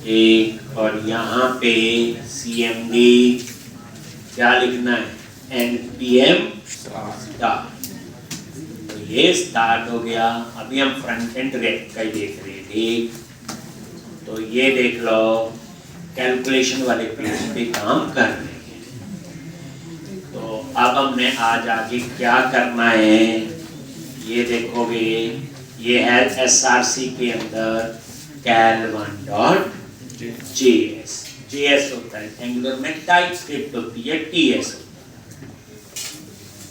एक, और यहाँ पे CMD क्या लिखना है, NPM स्टार्ट। तो ये स्टार्ट हो गया। अभी हम फ्रंट एंड रिएक्ट का ही देख रहे हैं। ठीक, तो ये देख लो कैलकुलेशन वाले पेज पे काम कर रहे हैं। तो अब हमने आज आगे क्या करना है ये देखोगे। ये है SRC के अंदर cal1.js। JS होता है, एंगुलर में टाइपस्क्रिप्ट होती है, TS होता है।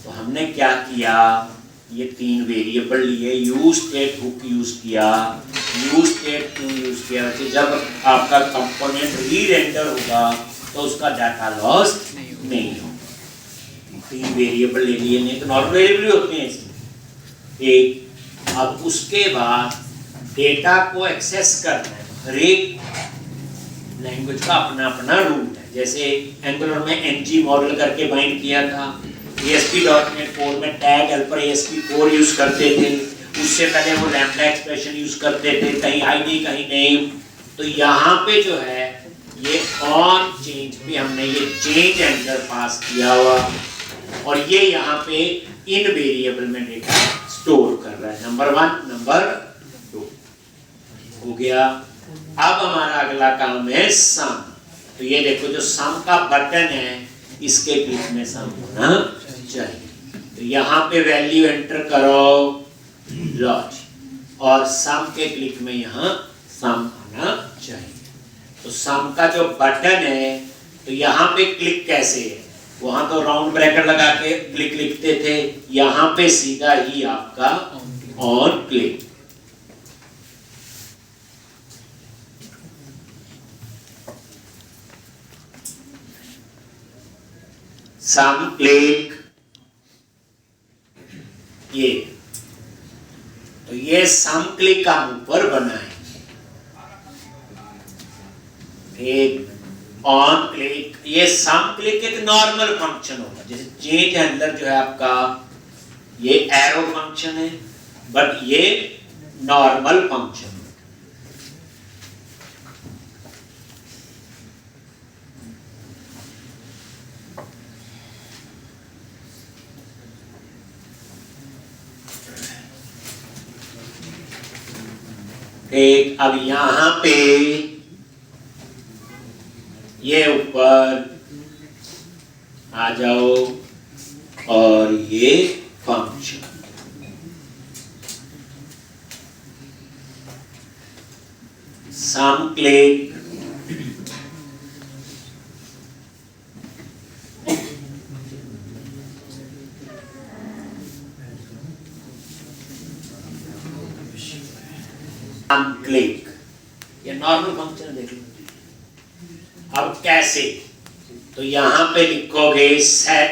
तो हमने क्या किया, ये 3 वेरिएबल लिए, यूज स्टेट हुक यूज किया। यूज स्टेट क्यों यूज किया, वैसे जब आपका कंपोनेंट री-रेंडर होगा तो उसका डाटा लॉस नहीं होगा। 3 वेरिएबल ले लिए, नहीं तो नॉर्मल वेरिएबल होते हैं इसमें। एक, अब उसके बाद डेटा को एक्सेस करना है। हर एक लैंग्वेज का अपना अपना रूल है। जैसे एंगुलर में ng मॉडल करके बाइंड किया था, ASP.NET Core में टैग अल्फा ASP4 यूज करते थे। उससे पहले वो लैम्बडा एक्सप्रेशन यूज करते थे, कहीं ID कहीं नेम। तो यहाँ पे जो है ये ऑन चेंज पे हमने ये चेंज एंटर पास किया हुआ, और ये यहाँ पे इन वेरिएबल में डेटा स्टोर कर रहा है। नंबर 1, नंबर 2 हो गया। अब हमारा अगला काम है सम। तो ये देखो जो सम का बटन है इसके क्लिक में सम होना चाहिए। तो यहाँ पे वैल्यू एंटर करो लॉज, और सम के क्लिक में यहाँ सम आना चाहिए। तो सम का जो बटन है, तो यहाँ पे क्लिक कैसे है, वहां तो राउंड ब्रैकेट लगा के क्लिक लिखते थे, यहाँ पे सीधा ही आपका ऑन क्लिक। सम क्लिक, ये तो ये सम क्लिक का ऊपर बना है। एक ऑन क्लिक, ये सम क्लिक एक नॉर्मल फंक्शन होगा। जैसे चेंज हैंडलर जो है आपका, ये एरो फंक्शन है, बट ये नॉर्मल फंक्शन है। एक, अब यहां पे ये ऊपर आ जाओ, और ये फंक्शन सम क्लिक, सम क्लिक, ये नॉर्मल फंक्शन देख लो। अब कैसे, तो यहां पे लिखोगे सेट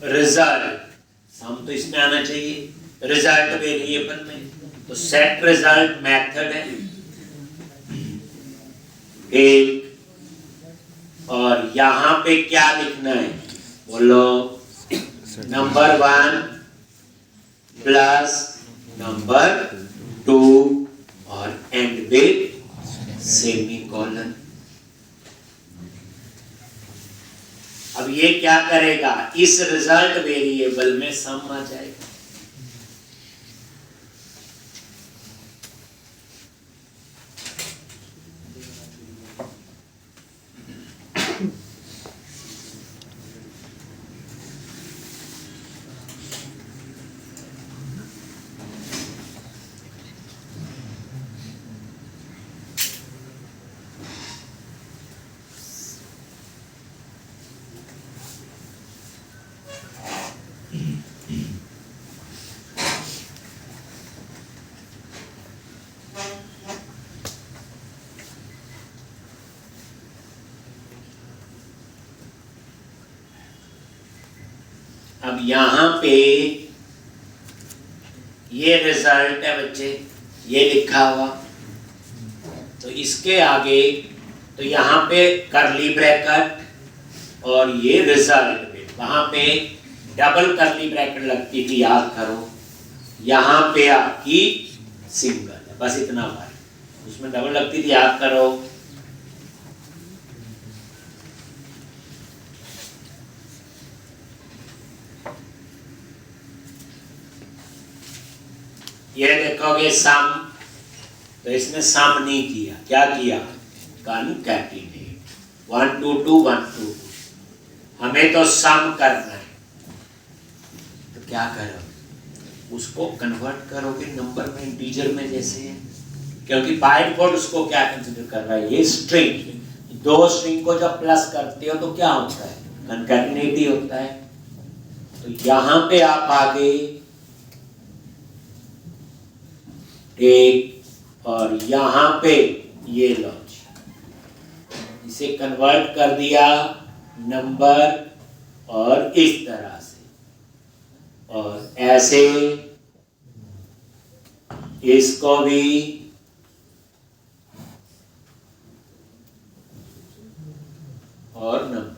रिजल्ट। सम तो इसमें आना चाहिए, रिजल्ट वेरिएबल में, तो सेट रिजल्ट मेथड है एक। और यहां पे क्या लिखना है, बोलो नंबर 1 प्लस नंबर 2 और एंड विद सेमीकोलन। अब ये क्या करेगा, इस रिजल्ट वेरिएबल में सम आ जाएगा। अब यहां पे ये रिजल्ट है बच्चे, ये लिखा हुआ, तो इसके आगे तो यहाँ पे करली ब्रैकेट और ये रिजल्ट में, वहां पे डबल करली ब्रैकेट लगती थी, याद करो। यहाँ पे आपकी सिंगल है, बस इतना बार उसमें डबल लगती थी, याद करो। ये देखोगे सम, तो इसने सम नहीं किया, क्या किया? कॉनकैटिनेट 1 2 2 1 2 2। हमें तो सम करना है, तो क्या करोगे? उसको कन्वर्ट करोगे नंबर में, इंटीजर में जैसे है, क्योंकि बाय डिफॉल्ट उसको क्या कंसीडर कर रहा है? ये स्ट्रिंग। दो स्ट्रिंग को जब प्लस करते हो तो क्या होता है? कॉनकैटिनेट ही होता है। तो यहां पे आप आगे एक और यहां पे ये लॉजिक, इसे कन्वर्ट कर दिया नंबर और इस तरह से, और ऐसे इसको भी और नंबर।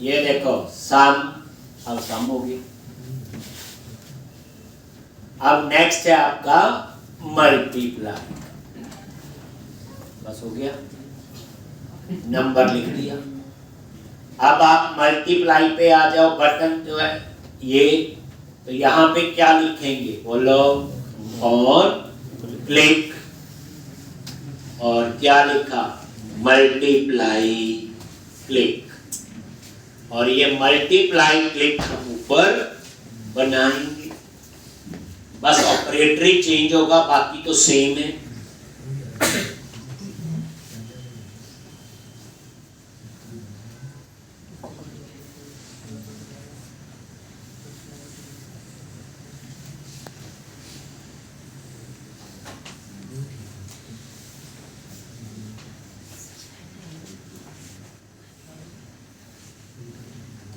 ये देखो सम, अब सम हो गया। अब नेक्स्ट है आपका मल्टीप्लाई। बस हो गया, नंबर लिख दिया। अब आप मल्टीप्लाई पे आ जाओ, बटन जो है ये, तो यहां पे क्या लिखेंगे बोलो? और क्लिक, और क्या लिखा? Multiply click. और ये मल्टीप्लाई क्लिक हम ऊपर बनाएंगे, बस ऑपरेटर ही चेंज होगा, बाकी तो सेम है।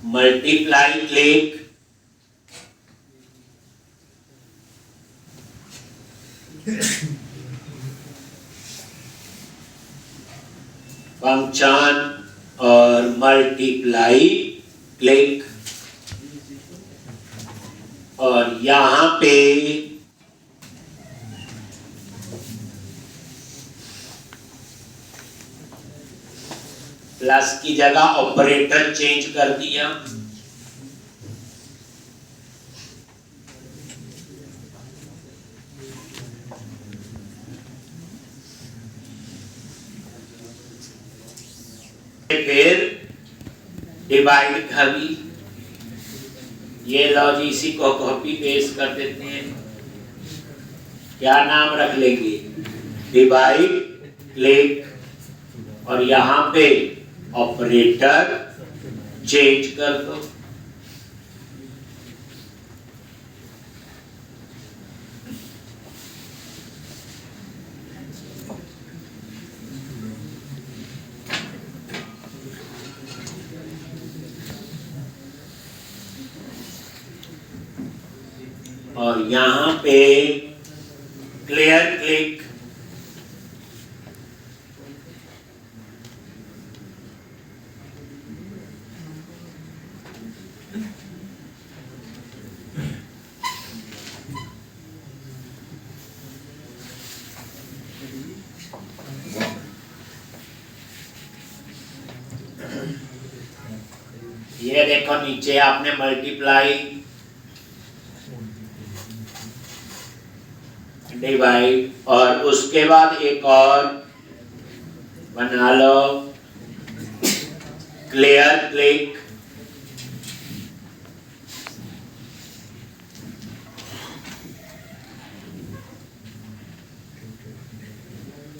मल्टीप्लाई क्लिक, फंक्शन और मल्टीप्लाई क्लिक, और यहां पे प्लस की जगह ऑपरेटर चेंज कर दिया। फिर डिवाइड कर दी। ये लो जी, इसी को कॉपी पेस्ट कर देते हैं। क्या नाम रख लेंगे? डिवाइड क्लिक, और यहां पे ऑपरेटर चेंज कर दो। और यहां पे क्लियर क्लिक, ये देखो नीचे आपने मल्टीप्लाई, डिवाइड, और उसके बाद एक और बना लो, क्लियर क्लिक।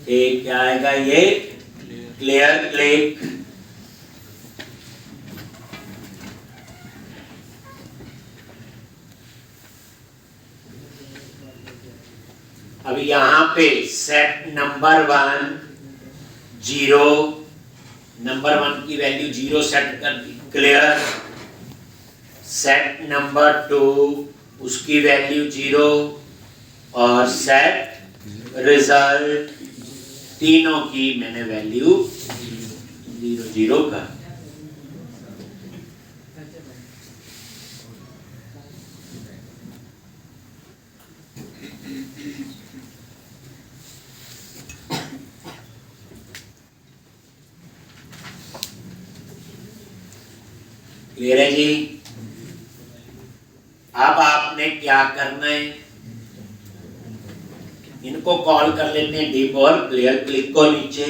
एक क्या आएगा? ये क्लियर क्लिक। अब यहां पे सेट नंबर 1 0, नंबर 1 की वैल्यू 0 सेट कर दी, क्लियर। सेट नंबर 2, उसकी वैल्यू 0, और सेट रिजल्ट, तीनों की मैंने वैल्यू 0 0 कर। क्लियर है जी। अब आपने क्या करना है, इनको कॉल कर लेते हैं डिप और क्लियर। क्लिक को नीचे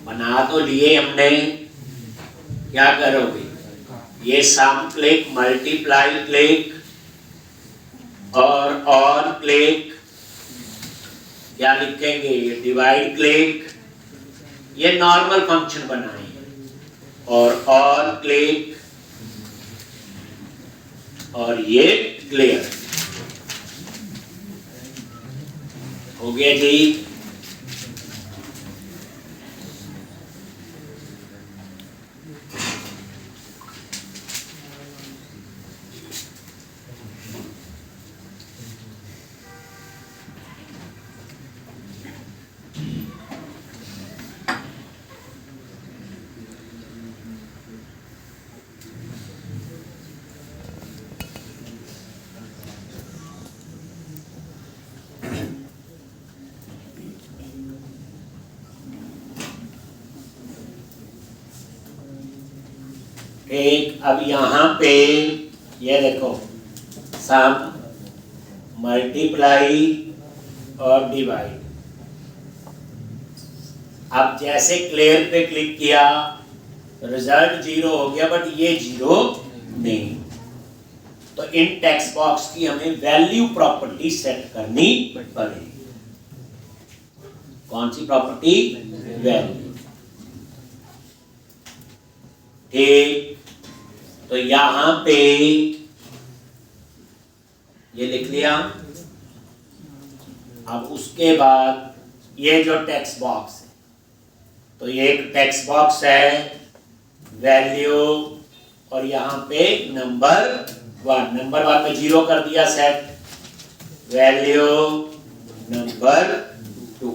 बना तो लिए हमने, क्या करोगे, ये सम क्लिक, मल्टीप्लाई क्लिक और क्लिक, क्या लिखेंगे, ये डिवाइड क्लिक, ये नॉर्मल फंक्शन बनाएंगे, और क्लिक और ये क्लियर। हो गया जी। एक अब यहाँ पे ये देखो, सम, मल्टीप्लाई और डिवाइड। अब जैसे क्लियर पे क्लिक किया रिजल्ट 0 हो गया, बट ये 0 नहीं। तो इन टेक्स्ट बॉक्स की हमें वैल्यू प्रॉपर्टी सेट करनी पड़ेगी। कौन सी प्रॉपर्टी, वैल्यू। ठीक, तो यहां पे ये लिख लिया। अब उसके बाद ये जो टेक्स्ट बॉक्स है, तो ये एक टेक्स्ट बॉक्स है, वैल्यू, और यहां पे नंबर 1 में 0 कर दिया सेट, वैल्यू नंबर 2।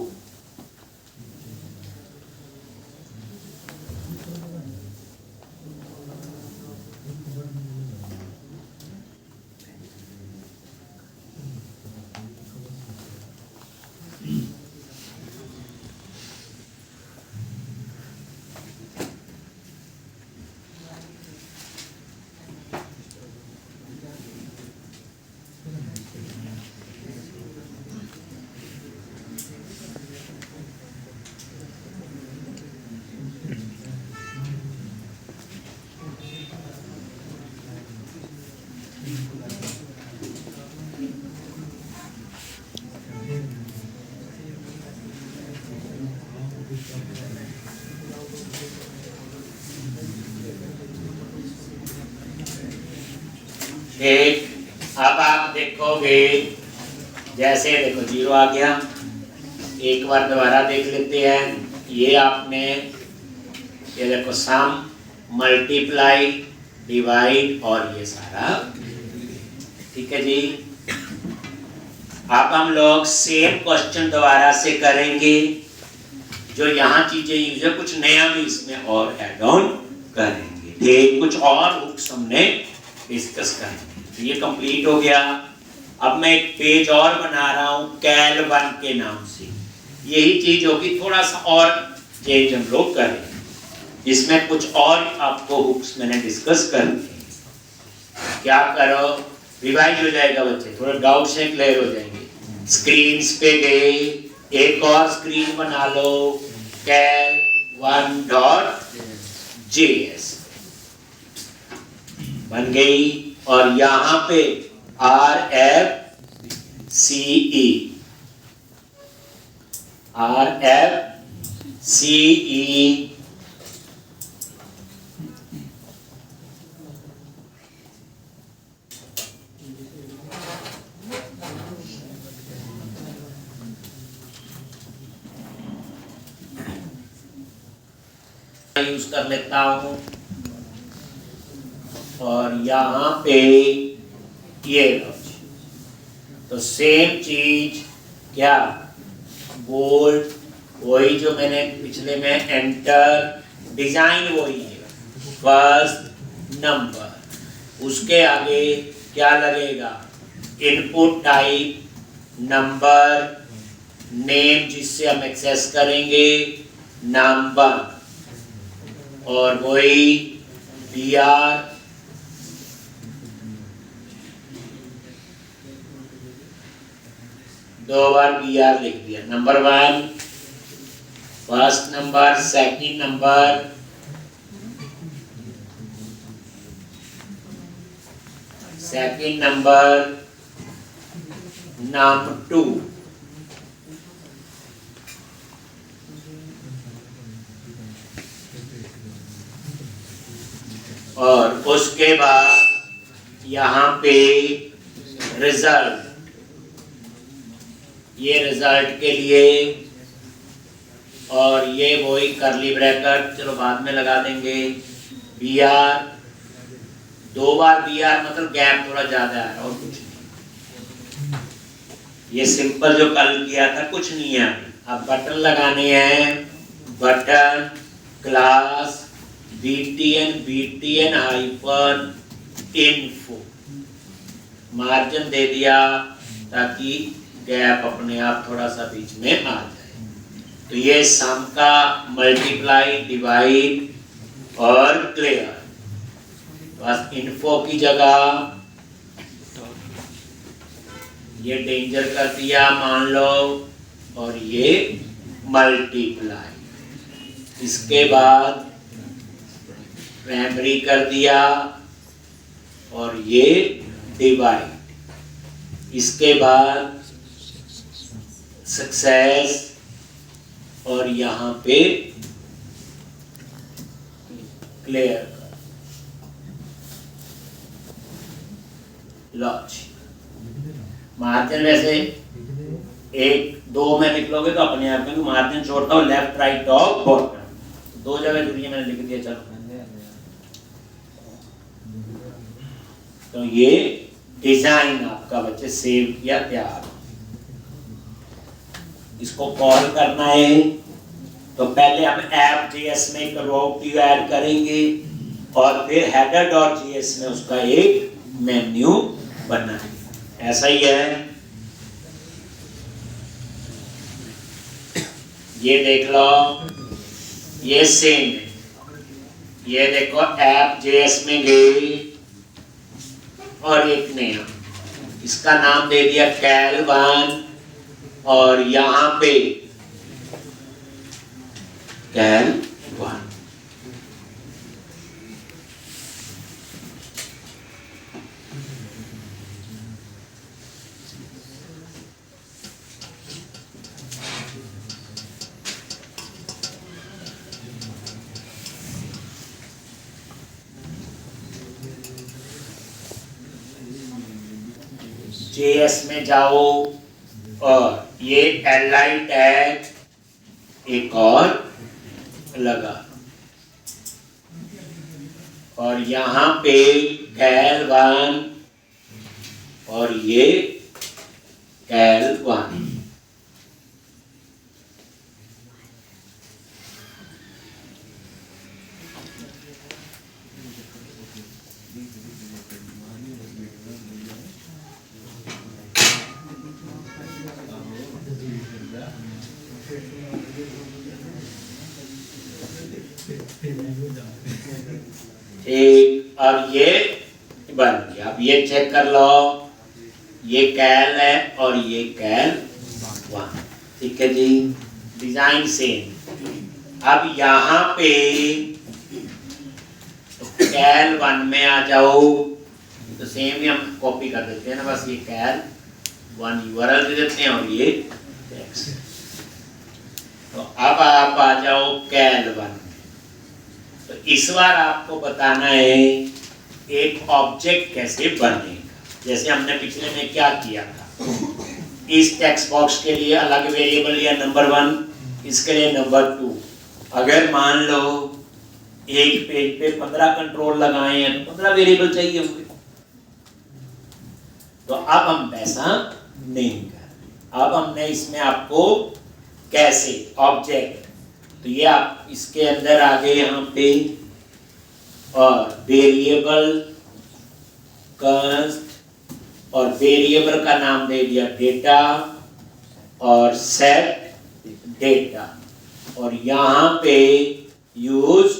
एक, अब आप देखोगे, जैसे देखो 0 आ गया, एक बार दोबारा देख लेते हैं। ये आपने, ये देखो सम, मल्टीप्लाई, डिवाइड और ये सारा, ठीक है जी। अब हम लोग सेम क्वेश्चन दोबारा से करेंगे, जो यहाँ चीजें यूज है, कुछ नया भी इसमें और ऐड ऑन करेंगे। ठीक, कुछ और हुक्स हमने डिस्कस करेंगे। ये कंप्लीट हो गया। अब मैं एक पेज और बना रहा हूँ कैल 1 के नाम से। यही चीज होगी, थोड़ा सा और चेंज हम लोग करेंगे। इसमें कुछ और आपको हुक्स मैंने डिस्कस करने। क्या करो, रिवाइज हो जाएगा बच्चे, थोड़ा डाउट से क्लियर हो जाएंगे। स्क्रीन पे गए, एक और स्क्रीन बना लो, कैल 1.js बन गई, और यहां पे RFCE यूज कर लेता हूं, और यहां पे ये तो सेम चीज, क्या, बोल्ड, वही जो मैंने पिछले में, एंटर, डिजाइन वही है, फर्स्ट नंबर, उसके आगे क्या लगेगा, इनपुट टाइप, नंबर, नेम जिससे हम एक्सेस करेंगे, नंबर, और वही बी आर, दो बार बी आर लिख दिया। Number 1 first number, second number, second number, num 2, और उसके बाद यहाँ पे रिजल्ट, ये रिजल्ट के लिए, और ये वही करली ब्रैकेट, चलो बाद में लगा देंगे। बी आर, दो बार बी आर मतलब गैप थोड़ा ज्यादा है और कुछ नहीं। ये सिंपल जो कल किया था कुछ नहीं है। अब बटन लगाने हैं, button class btn hyphen info, margin दे दिया ताकि गैप अपने आप थोड़ा सा बीच में आ जाए। तो ये सम का मल्टीप्लाई, डिवाइड और क्लियर, बस इन्फो की जगह ये डेंजर कर दिया मान लो, और ये मल्टीप्लाई, इसके बाद प्राइमरी कर दिया, और ये डिवाइड, इसके बाद सक्सेस, और यहाँ पे क्लियर कर, लॉज। मार्जिन वैसे 1-2 में लिख लोगे तो अपने आप, क्योंकि मार्जिन छोड़ता हूँ लेफ्ट राइट टॉप बॉटम, 2 जगह जरूरी है, मैंने लिख दिया। चलो तो ये डिजाइन आपका बच्चे सेव किया, तैयार। इसको कॉल करना है तो पहले हम ऐप जेएस में एक रोटी ऐड करेंगे और फिर हेडर डॉट जेएस में उसका एक मेन्यू बनाएंगे। ऐसा ही है, ये देख लो, ये सेम है। ये देखो ऐप जेएस में गई और एक नया, इसका नाम दे दिया कैल1, और यहां पे कैल1। जेएस में जाओ और ये li टैग एक और लगा, और यहाँ पे कैल1 और ये कैल1। ठीक, और ये बन गया। अब ये चेक कर लो, ये कैल है और ये कैल1, ठीक है जी, डिजाइन सेम। अब यहाँ पे कैल1 में आ जाओ तो सेम ही हम कॉपी कर देते हैं ना, बस ये कैल1 यूआरएल दे देते हैं और ये टेक्स्ट। तो अब आप आ जाओ कैल1। तो इस बार आपको बताना है एक ऑब्जेक्ट कैसे बनेगा। जैसे हमने पिछले में क्या किया था, इस टेक्स्ट बॉक्स के लिए अलग वेरिएबल लिया नंबर 1, इसके लिए नंबर 2। अगर मान लो एक पेज पे 15 कंट्रोल लगाए हैं तो 15 वेरिएबल चाहिए होंगे। तो अब हम वैसा नहीं कर, अब हमने इसमें आपको कैसे ऑब्जेक्ट, तो ये आप इसके अंदर आ गए यहाँ पे, और वेरिएबल कंस्ट, और वेरिएबल का नाम दे दिया डेटा, और सेट डेटा, और यहाँ पे यूज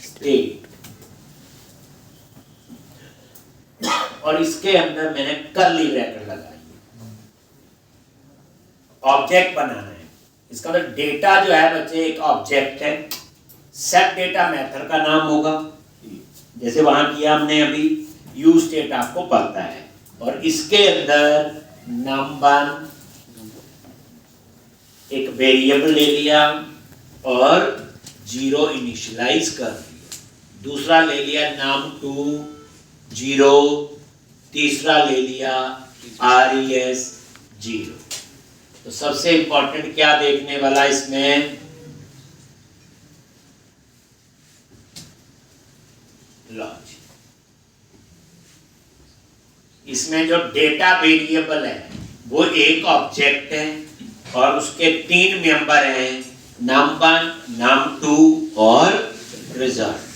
स्टेट। और इसके अंदर मैंने कर्ली ब्रैकेट लगाई। ऑब्जेक्ट बनाना है, इसका मतलब डेटा जो है बच्चे एक ऑब्जेक्ट है। सेट डेटा मेथड का नाम होगा, जैसे वहां किया हमने अभी। यूज स्टेट आपको पता है, और इसके अंदर num1 एक वेरिएबल ले लिया और 0 इनिशियलाइज कर दिया। दूसरा ले लिया num2 0, तीसरा ले लिया res 0। तो सबसे इंपॉर्टेंट क्या देखने वाला इसमें, लॉजिक। इसमें जो डेटा वेरिएबल है वो एक ऑब्जेक्ट है और उसके 3 मेंबर हैं, num1, num2 और रिजल्ट।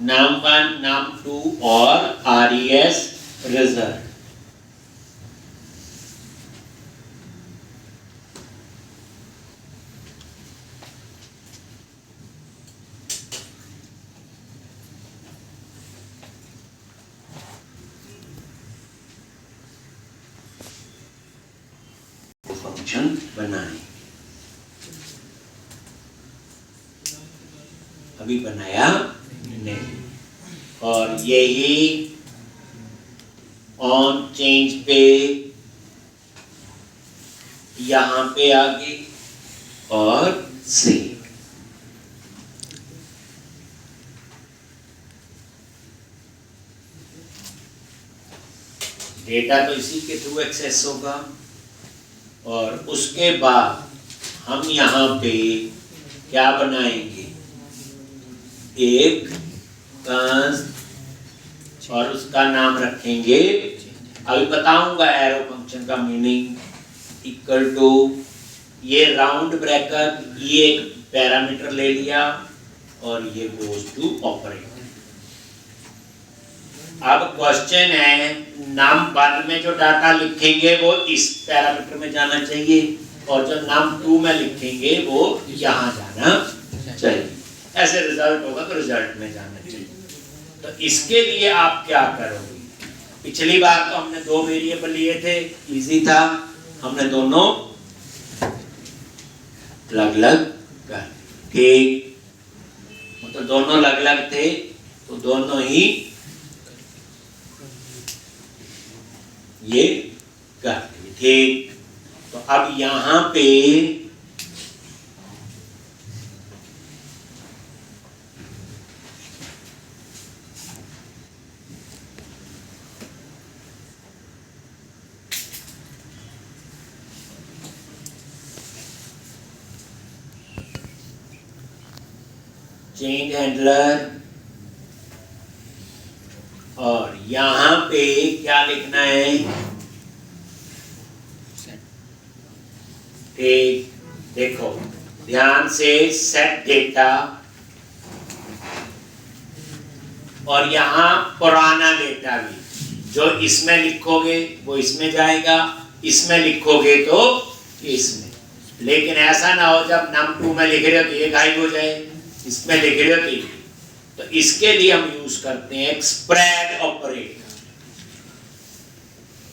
num1, num2 और res रिजल्ट। फंक्शन बनाए, अभी बनाया नहीं। और यही ऑन चेंज पे यहां पे आगे और सेव। डेटा तो इसी के थ्रू एक्सेस होगा। और उसके बाद हम यहाँ पे क्या बनाएंगे, एक कंस और उसका नाम रखेंगे, अभी बताऊंगा एरो फंक्शन का मीनिंग, इक्वल टू ये राउंड ब्रैकेट, ये एक पैरामीटर ले लिया और ये गोज टू ऑपरेटर। अब क्वेश्चन है, num1 में जो डाटा लिखेंगे वो इस पैरामीटर में जाना चाहिए और जो num2 में लिखेंगे वो यहाँ जाना चाहिए। ऐसे रिजल्ट होगा तो रिजल्ट में जाना चाहिए। तो इसके लिए आप क्या करोगे, पिछली बार तो हमने 2 वेरिएबल लिए थे, इजी था, हमने दोनों अलग अलग कर, ठीक। तो दोनों अलग अलग थे तो दोनों ही ये कर दिए, ठीक। तो अब यहां पे चेंज हैंडलर, और यहां पे क्या लिखना है, ठीक। देखो ध्यान से, सेट डेटा, और यहां पुराना डेटा भी, जो इसमें लिखोगे वो इसमें जाएगा, इसमें लिखोगे तो इसमें। लेकिन ऐसा ना हो जब num2 में लिख रहे हो तो ये गायब हो जाए, इसमें लिख रहे हो तो इसके लिए हम यूज करते हैं एक स्प्रेड ऑपरेटर,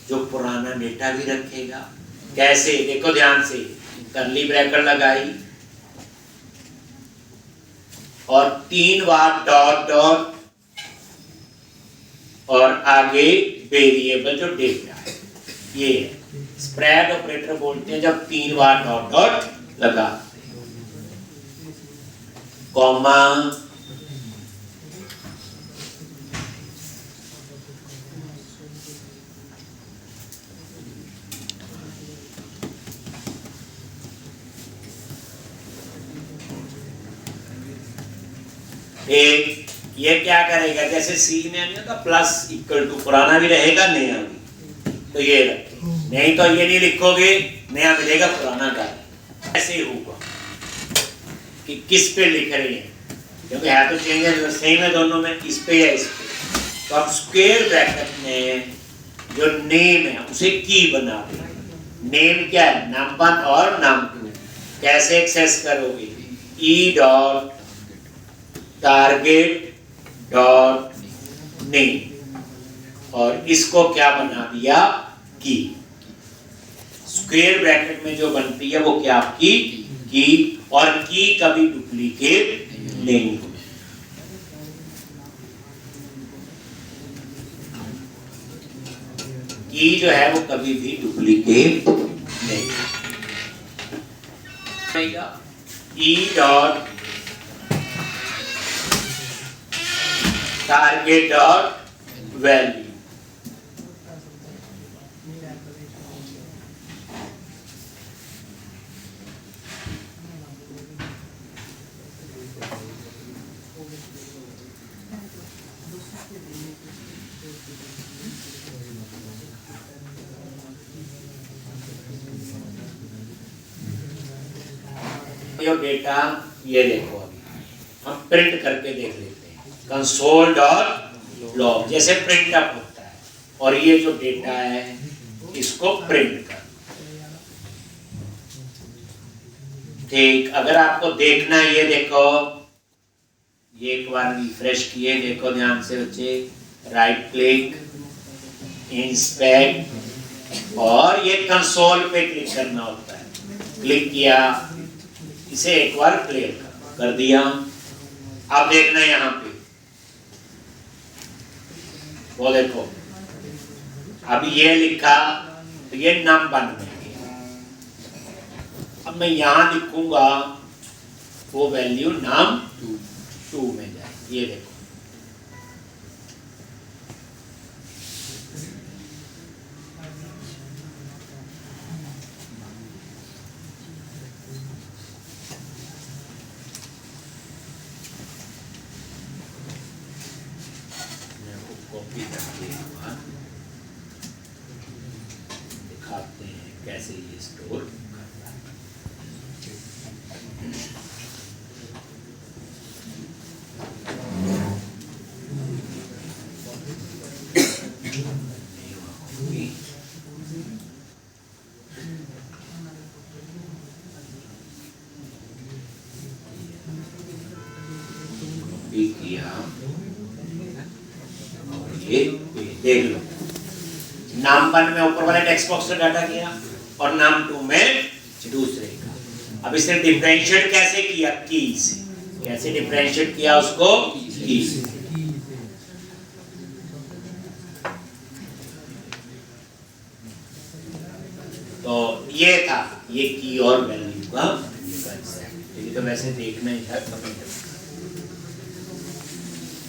जो पुराना डेटा भी रखेगा। कैसे, देखो ध्यान से, कर्ली ब्रैकेट लगाई और 3 बार डॉट डॉट और आगे वेरिएबल जो डेटा है, ये स्प्रेड ऑपरेटर बोलते हैं जब 3 बार डॉट डॉट लगा, कॉमा, एक ये क्या करेगा, जैसे सी में नहीं होता प्लस इक्वल टू, पुराना भी रहेगा नया भी, तो ये रखे, नहीं तो ये नहीं लिखोगे नया मिलेगा पुराना का। ऐसे ही होगा कि किस पे लिख रही है, क्योंकि है तो चेंज है, सेम है दोनों में, इस पे या इस पे। तो अब स्क्वायर ब्रैकेट में जो नेम है उसे की बना देंगे। नेम क्या है? num1 और num2। कैसे एक्सेस करोगे? E dot target dot name, और इसको क्या बना दिया? की। स्क्वायर ब्रैकेट में जो बनती है वो क्या आपकी? की। और की कभी डुप्लीकेट नहीं होगी। की जो है वो कभी भी डुप्लीकेट नहीं होगा। E dot target dot value, ये डेटा ये देखो, अभी हम प्रिंट करके देख लेते हैं। कंसोल डॉट लॉग जैसे प्रिंट अप होता है, और ये जो डेटा है इसको प्रिंट कर। ठीक, अगर आपको देखना है ये देखो, ये एक बार रिफ्रेश किए, देखो ध्यान से बच्चे, राइट क्लिक, इंस्पेक्ट, और ये कंसोल पे क्लिक करना होता है। क्लिक किया, इसे एक बार क्लियर कर दिया। अब देखना यहाँ पे, वो देखो अब ये लिखा तो ये num1 में गया। अब मैं यहाँ लिखूंगा वो वैल्यू num2 में जाए। ये देखो, कॉपी करके दिखाते हैं कैसे ये स्टोर करता है। कॉपी किया, देख लो, num1 में ऊपर वाले टेक्स्ट बॉक्स का डाटा किया और num2 में दूसरे का। अब इसे डिफरेंशिएट कैसे किया? की से। कैसे डिफरेंशिएट किया उसको? की से। तो ये था ये की और वैल्यू का कंसेप्ट। ये तो वैसे देखना ही था।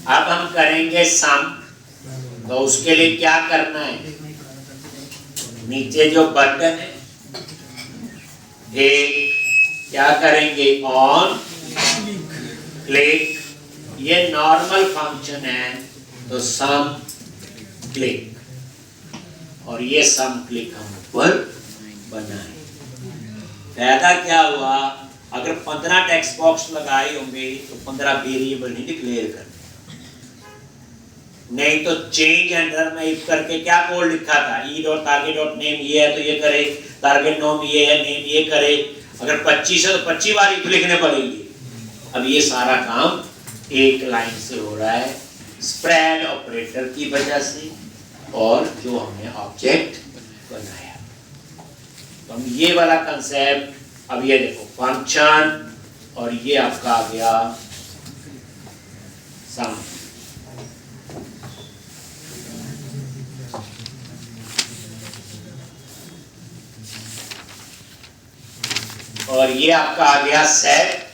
अब हम करेंगे सम। तो उसके लिए क्या करना है? नीचे जो बटन है, एक क्या करेंगे? ऑन क्लिक, ये नॉर्मल फंक्शन है तो सम क्लिक, और ये सम क्लिक हम ऊपर बनाए। फायदा क्या हुआ? अगर 15 टेक्स्ट बॉक्स लगाए होंगे तो 15 वेरिएबल नहीं डिक्लेयर करने, नहीं तो चेंज एंटर में इफ करके क्या कोड लिखा था? E dot target dot name ये है तो ये करे, टारगेट नोम ये है, नेम ये करे। अगर 25 है तो 25 बार इफ लिखने पड़ेंगे। अब ये सारा काम एक लाइन से हो रहा है स्प्रेड ऑपरेटर की वजह से, और जो हमने ऑब्जेक्ट बनाया। तो हम ये वाला कंसेप्ट, अब ये देखो फंक्शन, और ये आपका आ गया सम। और ये आपका आ गया सेट।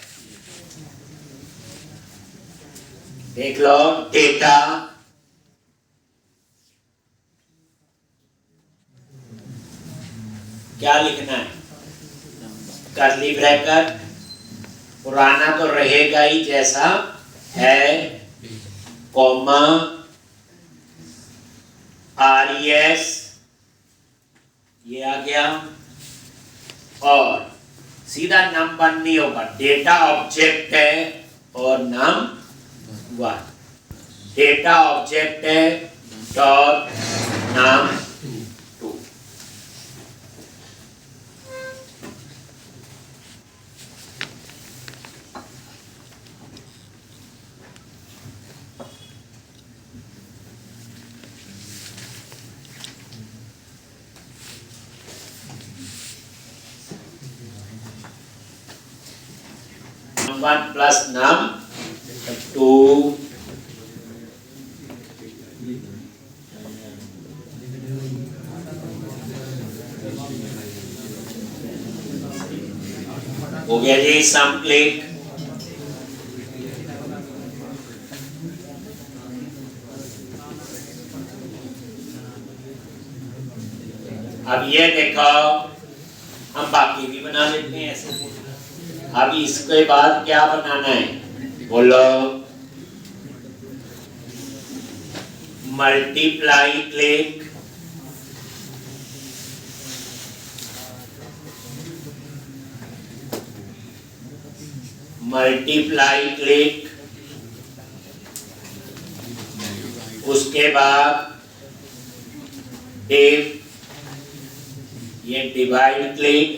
देख लो डेटा, क्या लिखना है? कर्ली ब्रैकेट, पुराना तो रहेगा ही जैसा है, कॉमा, RES ये आ गया, और सीधा num1 नहीं होगा, डेटा ऑब्जेक्ट है और num1। डेटा ऑब्जेक्ट है dot num1, num1 plus num2 हो गया जी सम क्लिक। अब ये देखो हम बाकी भी बना लेते हैं ऐसे। अब इसके बाद क्या बनाना है बोलो, मल्टीप्लाई क्लिक, मल्टीप्लाई क्लिक, उसके बाद डिव, ये डिवाइड क्लिक,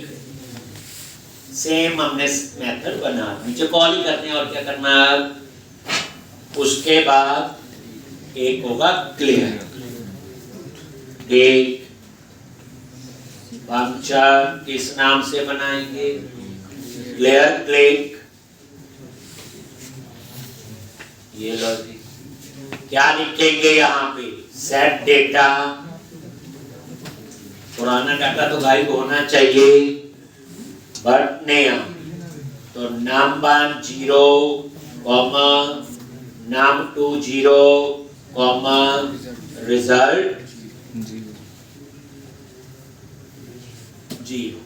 सेम हमने मेथड बना नीचे कॉल ही करते हैं और क्या करना है। उसके बाद एक होगा क्लियर, एक फंक्शन किस नाम से बनाएंगे, क्लियर क्लिक। ये लो जी, क्या लिखेंगे यहाँ पे, सेट डेटा, पुराना डाटा तो गायब होना चाहिए बट नया, तो num1 0 num2 0 रिजल्ट 0।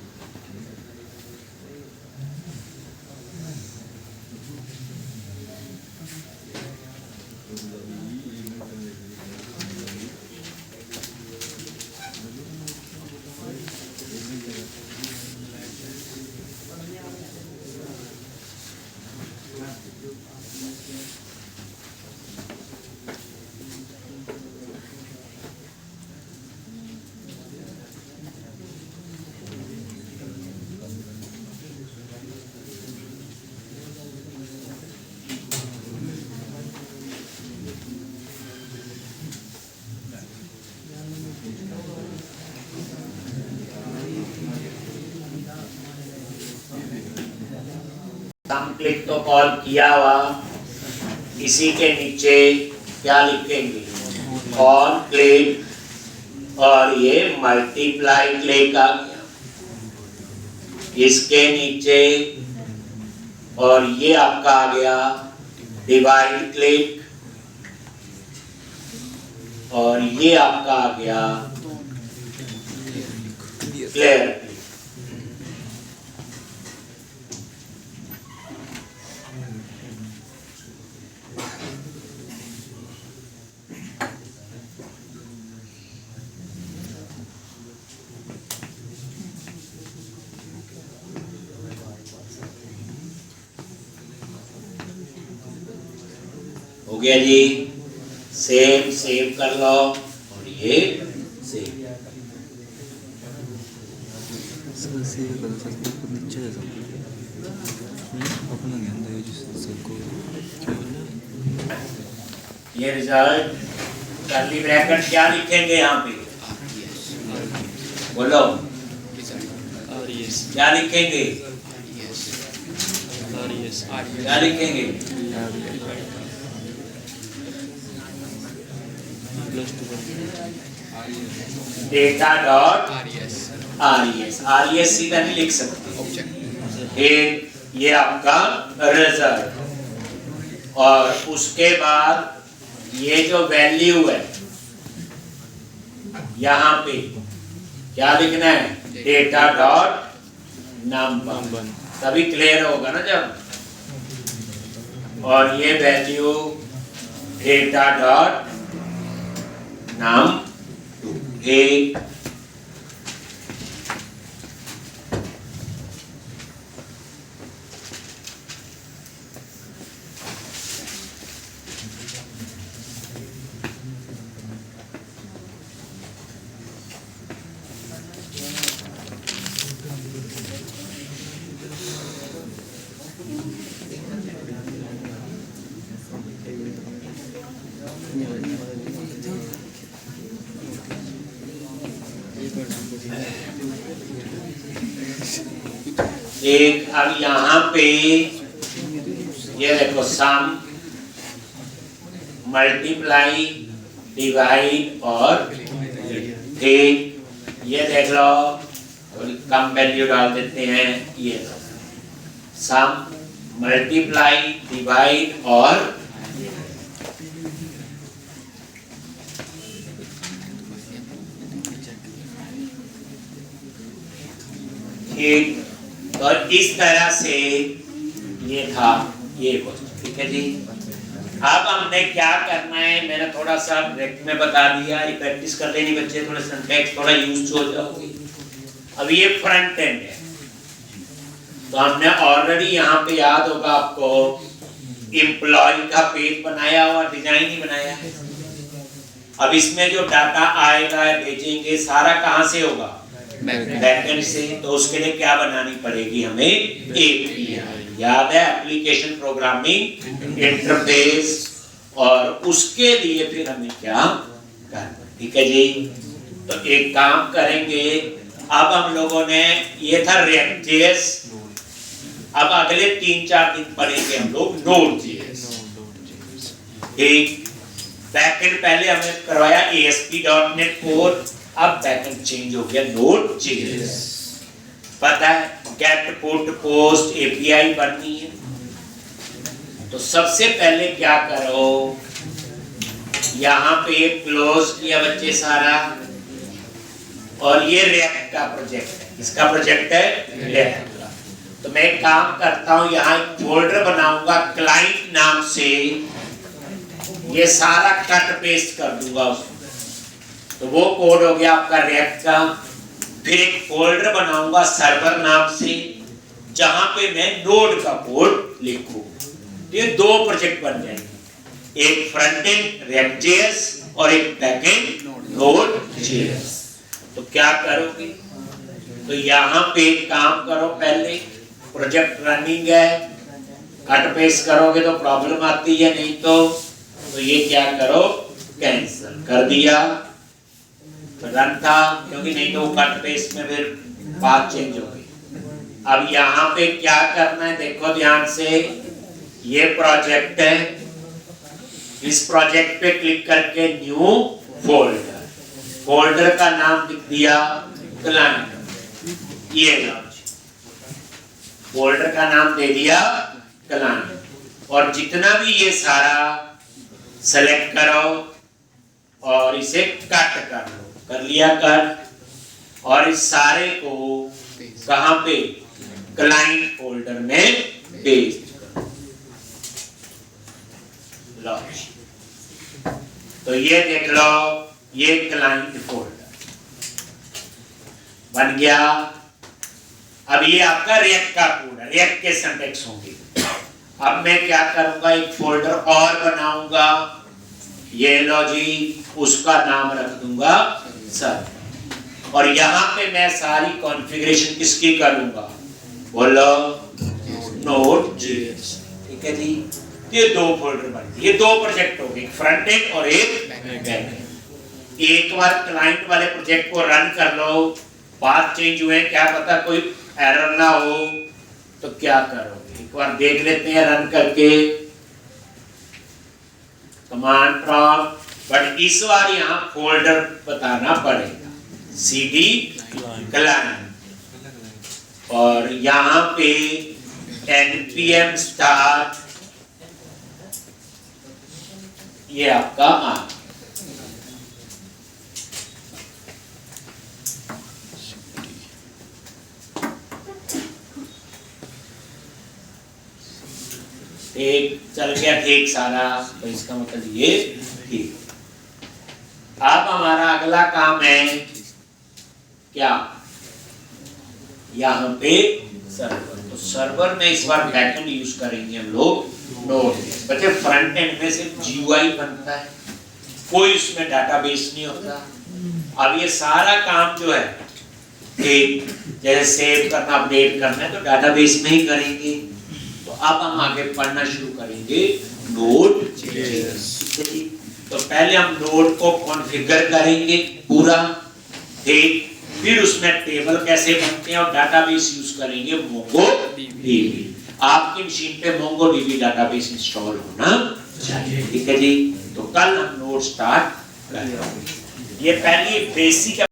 सम क्लिक तो कॉल किया हुआ, इसी के नीचे क्या लिखेंगे, कॉल क्लिक, और ये मल्टीप्लाई क्लिक आ गया इसके नीचे, और ये आपका आ गया डिवाइड क्लिक, और ये आपका आ गया क्लियर। हो गया जी, सेव कर लो, और ये सेव। ये रिजल्ट कर्ली ब्रैकेट क्या लिखेंगे यहाँ पे, बोलो क्या लिखेंगे, क्या लिखेंगे, डेटा डॉट RES सीधा नहीं लिख सकते, एक ये आपका रिजल्ट, और उसके बाद ये जो वैल्यू है यहाँ पे क्या लिखना है, डेटा डॉट नंबर, तभी क्लियर होगा ना जब, और ये वैल्यू डेटा डॉट नाम एक, एक। अब यहाँ पे ये देखो सम, मल्टीप्लाई, डिवाइड और ठीक, ये देख लो कम वैल्यू डाल देते हैं, ये सम, मल्टीप्लाई, डिवाइड और ठीक। तो इस तरह से ये था ये क्वेश्चन, ठीक है जी। अब हमने क्या करना है, मैंने थोड़ा सा ब्रेक में बता दिया, ये प्रैक्टिस कर लेनी बच्चे, थोड़ा सिंटैक्स थोड़ा यूज हो जाओगे। अब ये फ्रंट एंड है, तो हमने ऑलरेडी यहाँ पे याद होगा आपको एम्प्लॉय का पेज बनाया हुआ, डिजाइन ही बनाया है। अब इसमें जो डाटा आएगा भेजेंगे सारा कहाँ से होगा, बैकएंड से। तो उसके लिए क्या बनानी पड़ेगी हमें, एपीआई, याद है, एप्लीकेशन प्रोग्रामिंग इंटरफेस। और उसके लिए फिर हमें क्या करना, ठीक है जी। तो एक काम करेंगे, अब हम लोगों ने ये था React.js, अब अगले 3-4 दिन पढ़ेंगे हम लोग Node.js, ठीक। बैकएंड पहले हमने करवाया ASP.NET कोड, अब बैकएंड चेंज हो गया Node.js। पता है गेट पुट पोस्ट एपीआई बननी है, तो सबसे पहले क्या करो, यहाँ पे क्लोज किया बच्चे सारा, और ये रिएक्ट का प्रोजेक्ट है, इसका प्रोजेक्ट है रिएक्ट का। तो मैं एक काम करता हूँ, यहाँ एक फोल्डर बनाऊंगा क्लाइंट नाम से, ये सारा कट पेस्ट कर दूंगा उसमें, तो वो कोड हो गया आपका रिएक्ट का। फिर एक फोल्डर बनाऊंगा सर्वर नाम से, जहां पे मैं नोड का कोड लिखूं। तो ये 2 प्रोजेक्ट बन जाएंगे, एक फ्रंट एंड React.js और एक बैक एंड Node.js। तो क्या करोगे, तो यहाँ पे काम करो, पहले प्रोजेक्ट रनिंग है, कट पेस्ट करोगे तो प्रॉब्लम आती है, नहीं तो ये क्या करो, कैंसिल कर दिया, रन था, क्योंकि नहीं तो वो कट पेस्ट में फिर बात चेंज हो गई। अब यहाँ पे क्या करना है, देखो ध्यान से, ये प्रोजेक्ट है, इस प्रोजेक्ट पे क्लिक करके न्यू फोल्डर, फोल्डर का नाम लिख दिया क्लाइंट, ये फोल्डर का नाम दे दिया क्लाइंट, और जितना भी ये सारा सेलेक्ट करो और इसे कट कर लो, कर लिया कट, और इस सारे को कहां पे, क्लाइंट फोल्डर में पेस्ट करो। लो, तो ये देख लो, ये क्लाइंट फोल्डर बन गया। अब ये आपका रिएक्ट का कोड है, रिएक्ट के सिंटैक्स होंगे। अब मैं क्या करूंगा, एक फोल्डर और बनाऊंगा, ये लो जी, उसका नाम रख दूंगा सर, और यहाँ पे मैं सारी कॉन्फ़िगरेशन किसकी करूंगा, बोलो Node.js, ठीक है जी। ये 2 फोल्डर बन गए, ये 2 प्रोजेक्ट हो गए, फ्रंट एंड और एक बैक एंड। एक बार क्लाइंट वाले प्रोजेक्ट को रन कर लो, बात चेंज हुए, क्या पता कोई एरर ना हो, तो क्या करोगे, एक बार देख लेते हैं रन करके, कमांड प्रॉम्प्ट, बट इस बार यहाँ फोल्डर बताना पड़ेगा, cd क्लाइंट, और यहाँ पे npm start, ये आपका ठीक चल गया, ठीक सारा, तो इसका मतलब ये ठीक। अब हमारा अगला काम है क्या, यहाँ पे सर्वर, तो सर्वर में इस बार बैकएंड यूज करेंगे हम लोग नोड। बच्चे फ्रंट एंड में सिर्फ GUI बनता है, कोई उसमें डाटाबेस नहीं होता। अब ये सारा काम जो है, जैसे सेव करना, अपडेट करना है, तो डाटाबेस में ही करेंगे। तो अब हम आगे पढ़ना शुरू करेंगे Node.js। तो पहले हम नोड को कॉन्फ़िगर करेंगे पूरा, ठीक, फिर उसमें टेबल कैसे बनते हैं और डाटाबेस यूज करेंगे MongoDB। आपकी मशीन पे मोंगोडीबी डाटाबेस इंस्टॉल होना चाहिए। ठीक है जी, तो कल हम नोट स्टार्ट करेंगे। ये पहली बेसिक